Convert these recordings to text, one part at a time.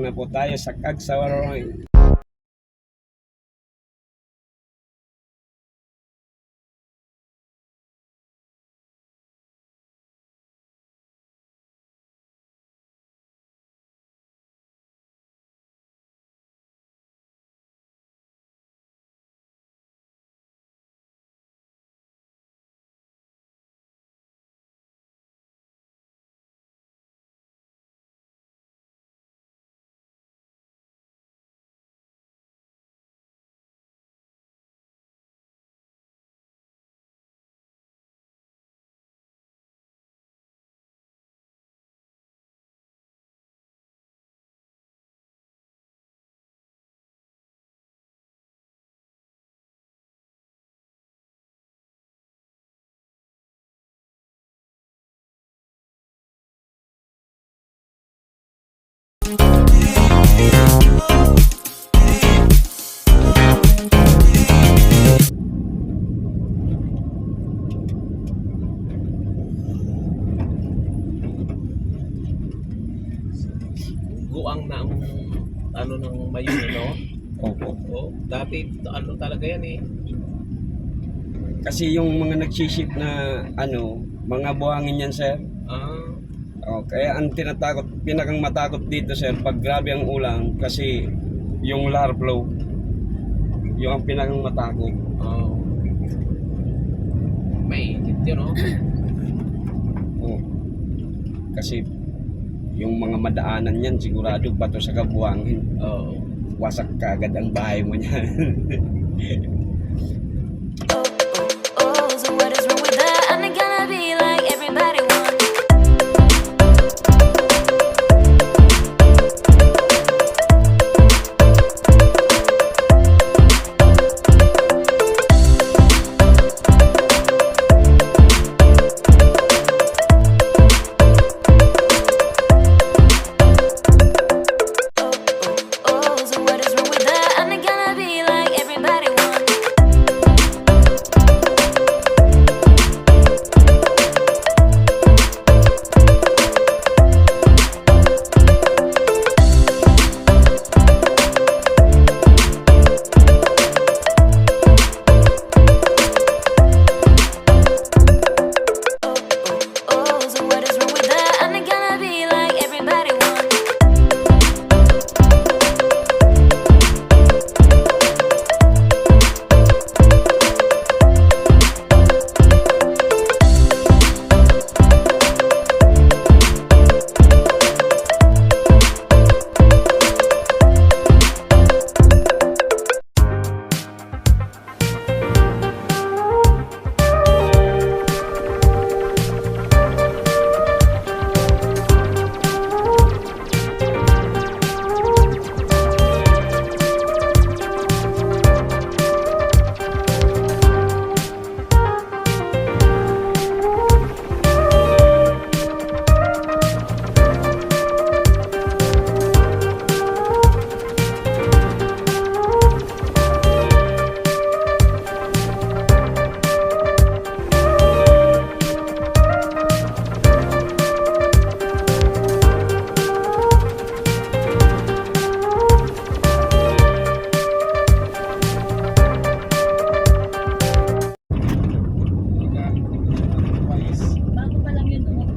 na po tayo sa Cagsawaroy. Guang na ang ano ng Mayun, no? Opo. Oh, dati ano talaga yan eh. Kasi yung mga nagsiship na mga buhangin yan, sir. Ah, Kaya ang pinakang matakot dito, sir, pag grabe ang ulan, kasi yung lower flow, yung ang pinakang matakot. oh. May init yun, no? Oh. Kasi yung mga madaanan yan, sigurado bato sa kabuhangin. Oh. Wasak kagad ang bahay mo niyan. Oh, so what is wrong with that? I'm not gonna be like everybody wants. Oh, so what is wrong with that? I'm not gonna be like everybody wants. Oh, so what is wrong with that? I'm not gonna be like everybody wants. Bago pa lang yun, oh.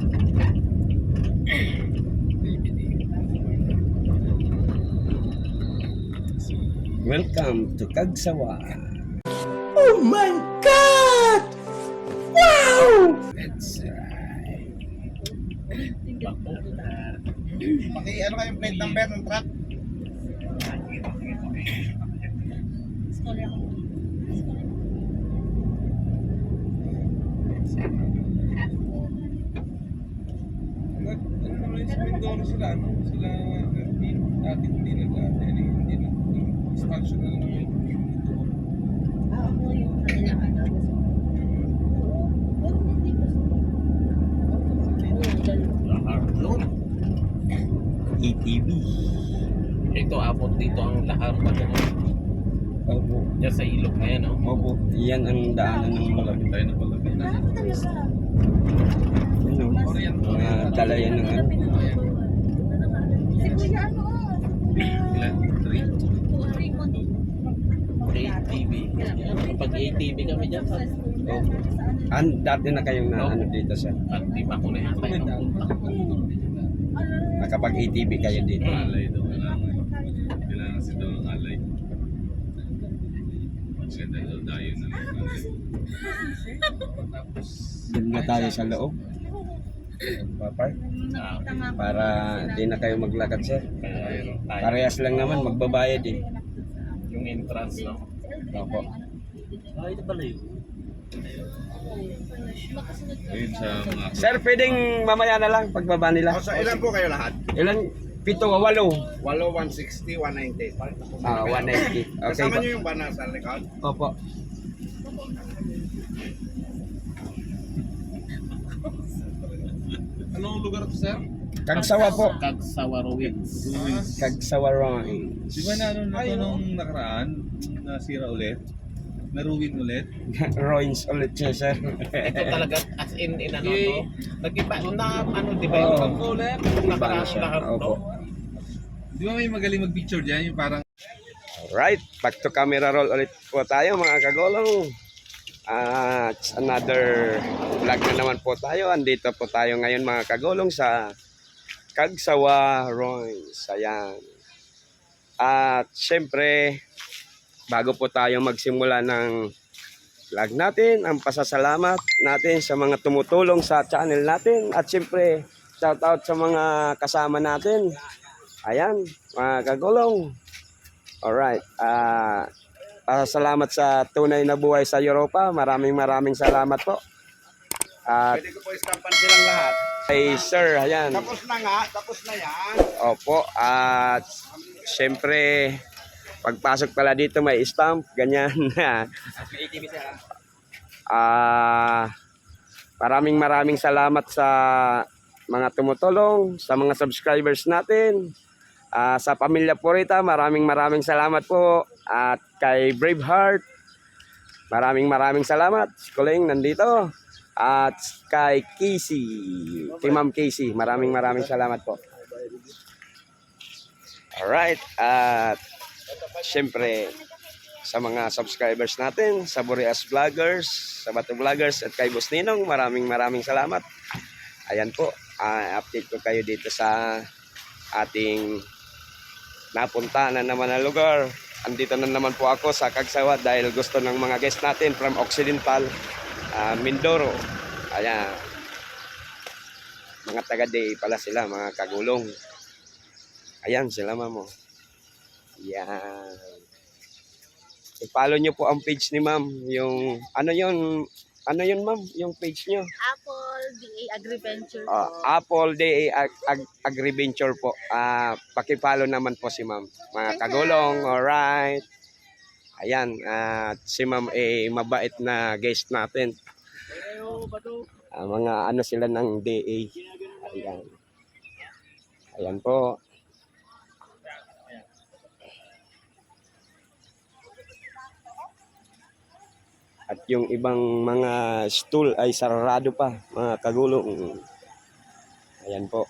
Welcome to Cagsawa. Oh my God! Wow! That's right. Ano kayong plate number ng truck? Sila hindi expansion na lang Ako yung kanilang ano. ATV. Ito, abot dito ang lahar pa doon. Opo. Diyan sa ilog na yan, no? Opo. Yan ang daanan ng malaki. Tayo na pala. Mga dalayan ng ano. Si Kuya ano? Ilan? 8TV. Kapag 8TV kami dyan, Oh. Dati na kayong na ano dito sir. pati pa ko na yata yung punta. Nakapag ATV kayo dito. Alay daw. Kailangan kasi daw ng alay. Maganda daw tayo na lang. Tapos, Doon na tayo sa loob. Papay. Para di na kayo maglakad sir. Kaya tayo, Parehas lang naman, magbabayad eh. yung entrance, no? Opo. ayun sa mga Sir, pwedeng mamaya na lang pagbaba nila. So, ilan po kayo lahat? Ilan? 7 o 8? 8, 160, 190. 190. Okay Kasama po. nyo yung banner sa likod? Opo. Anong lugar to, sir? Kagsawa po. Kagsawa Ruins. Kagsawa Ruins. Di ba na ano na to nung nakaraan? Nasira ulit? Naruwin ulit? Ruins ulit siya sir. Ito talaga, as in ano to. Nag-iba, na ano, di ba Oo. yung ulit? Nakaraan siya. lahat, Opo. no? Di ba may magaling mag-picture dyan? Yung parang Alright, back to camera roll ulit po tayo mga kagulong. It's another vlog na naman po tayo. Andito po tayo ngayon mga kagulong sa Kagsawa Ruins. Ayan. At syempre, bago po tayo magsimula ng vlog natin, ang pasasalamat natin sa mga tumutulong sa channel natin. At syempre, shout out sa mga kasama natin. Ayan, mga kagulong. Alright. Salamat sa tunay na buhay sa Europa. Maraming salamat po. At Pwede ko po istampan silang lahat. kay Sir, ayan. Tapos na nga, tapos na yan. Opo. At syempre, pagpasok pala dito may stamp. Ganyan. Maraming salamat sa mga tumutulong, sa mga subscribers natin. Sa pamilya Purita, maraming salamat po. At kay Braveheart, maraming salamat. Si Kuling nandito. At kay Casey, kay Ma'am Casey, maraming salamat po. Alright, at syempre sa mga subscribers natin, sa Boreas Vloggers, sa Bato Vloggers at kay Boss Ninong, maraming salamat. Ayan po, update ko kayo dito sa ating napunta na naman na lugar. Andito na naman po ako sa Kagsawa dahil gusto ng mga guest natin from Occidental, Mindoro. Ayan. Mga taga-day pala sila, mga kagulong. Ayan sila ma'am. Ayan. I-follow nyo po ang page ni ma'am. Yung, ano yun ma'am? Yung page nyo? Apple DA Agriventure po. Apple Day Agriventure po. Paki-follow naman po si ma'am. Mga kagulong, alright. Ayan, si ma'am mabait na guest natin. Mga ano sila ng DA. Ayan. Ayan po. At yung ibang mga stool ay sarado pa, mga kagulong. Ayan po.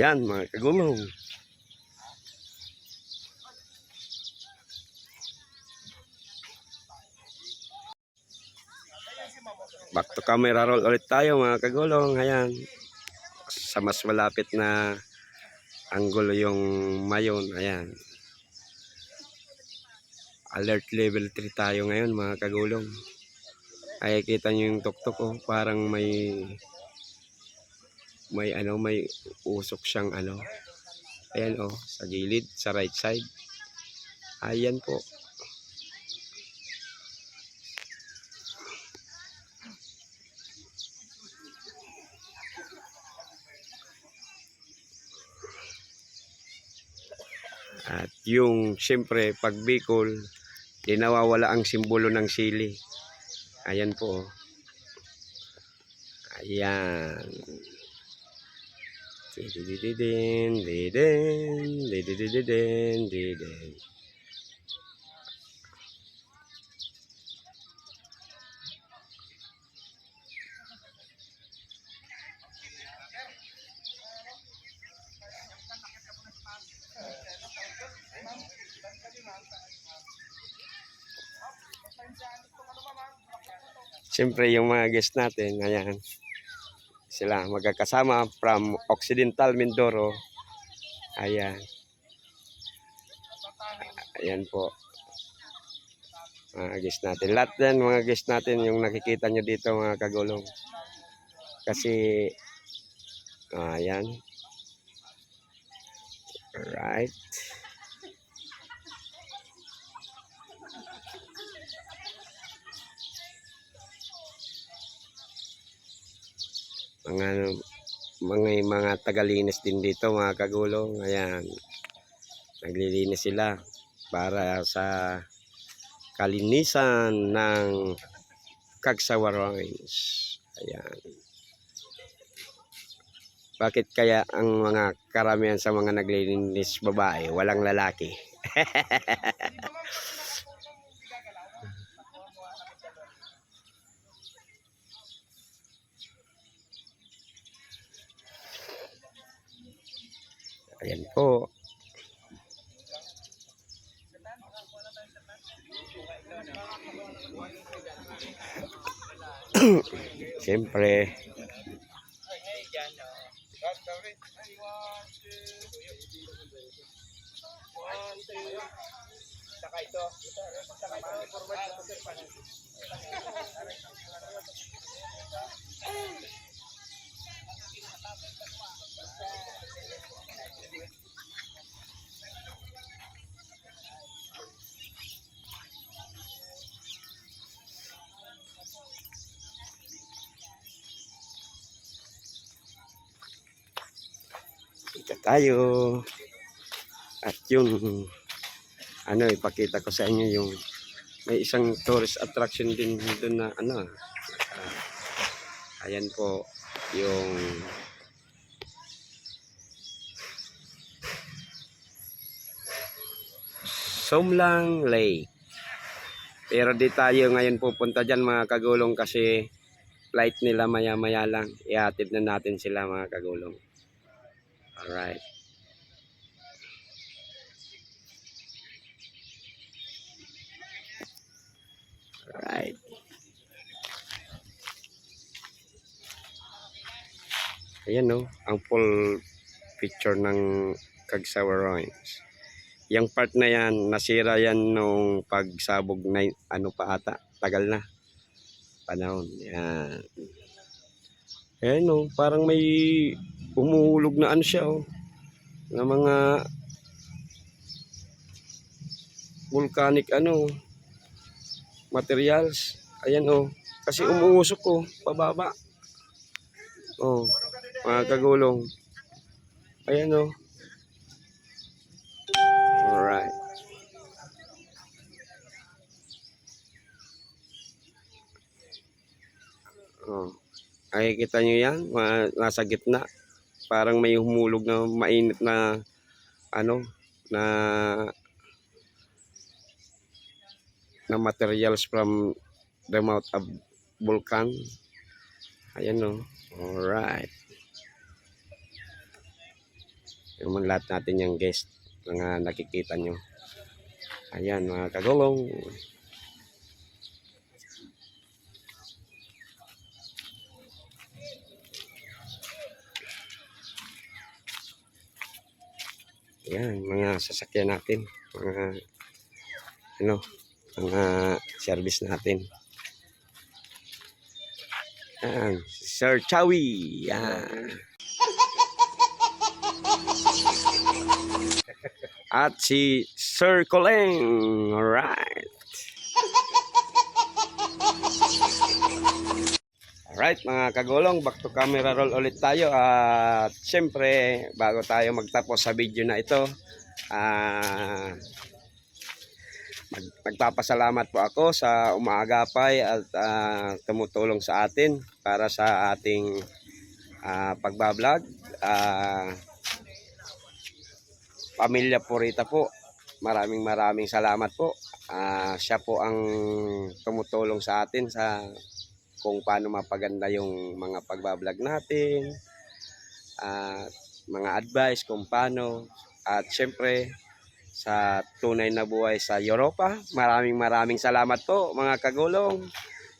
Yan mga kagulong. Back to camera roll ulit tayo mga kagulong. Ayan. Sa mas malapit na angulo yung mayon. Ayan. Alert level 3 tayo ngayon mga kagulong. Ay kita nyo yung tuktok ko. Parang may usok siyang Ayan oh, sa gilid, sa right side. Ayan po. At yung siyempre pag Bicol, di nawawala ang simbolo ng sili. Ayan po. Ayan. Didididin, didin, didididin, didin. Siyempre yung mga guest natin, ayan. Sila magkakasama from Occidental Mindoro. Ayan. Ayan po. Mga guest natin. Lahat yan mga guest natin yung nakikita nyo dito mga kagulong. Kasi, ayan. Alright. Mga tagalinis din dito mga kagulong. Ayan, naglilinis sila para sa kalinisan ng Cagsawa Range. Ayan. Bakit kaya ang mga karamihan sa mga naglilinis babae, walang lalaki? Ayan po. Siyempre. Ika tayo. At yung ipakita ko sa inyo yung may isang tourist attraction din doon na ayan po yung Somlang Lake. Pero di tayo ngayon pupunta dyan mga kagulong kasi flight nila maya-maya lang. Ihatid na natin sila mga kagulong. Alright. Alright. Ayan no, ang full picture ng Cagsawa Range. Yung part na yan, nasira yan nung pagsabog na pa ata. Tagal na. Panahon. Yan. Ayan no, parang may umuhulog na siya na mga volcanic materials. Ayan kasi umuusok pababa. Mga kagulong. Ayan alright. Ay kita nyo yan, nasa gitna. Parang may humulog na mainit na na materials from the mouth of volcan. Ayan alright. Yung lahat natin yung guest mga nakikita nyo. Ayan mga kagulong. Ayan mga sasakyan natin, mga mga service natin. Ayan, Sir Chowie. Ayan. at si Sir Coleng. Alright. Alright mga kagulong, back to camera roll ulit tayo. At syempre, bago tayo magtapos sa video na ito, magpapasalamat po ako sa umaagapay at tumutulong sa atin para sa ating pagbablog. Pamilya Purita po, maraming salamat po. Siya po ang tumutulong sa atin sa kung paano mapaganda yung mga pagbablog natin, mga advice kung paano. At syempre sa tunay na buhay sa Europa, maraming salamat po mga kagulong,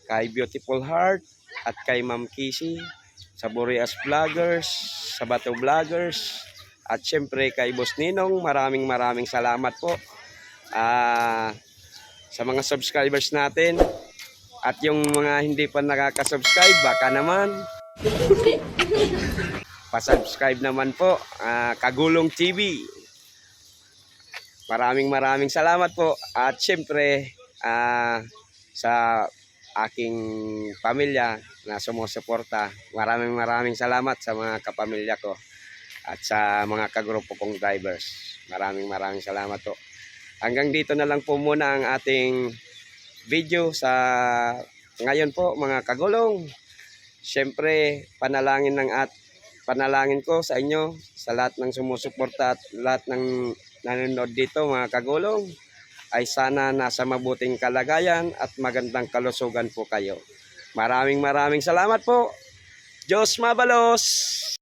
kay Beautiful Heart at kay Ma'am Kisi, sa Boreas Vloggers, sa Bato Vloggers, at syempre kay Boss Ninong, maraming salamat po sa mga subscribers natin. At yung mga hindi pa nakaka-subscribe, baka naman pa-subscribe naman po, Kagulong TV. Maraming salamat po. At syempre sa aking pamilya na sumusuporta, maraming salamat sa mga kapamilya ko at sa mga kagrupo kong drivers. Maraming salamat po. Hanggang dito na lang po muna ang ating video sa ngayon po mga kagulong. Syempre panalangin ko sa inyo, sa lahat ng sumusuporta at lahat ng nanonood dito mga kagulong, ay sana nasa mabuting kalagayan at magandang kalusugan po kayo. Maraming salamat po. Diyos mabalos.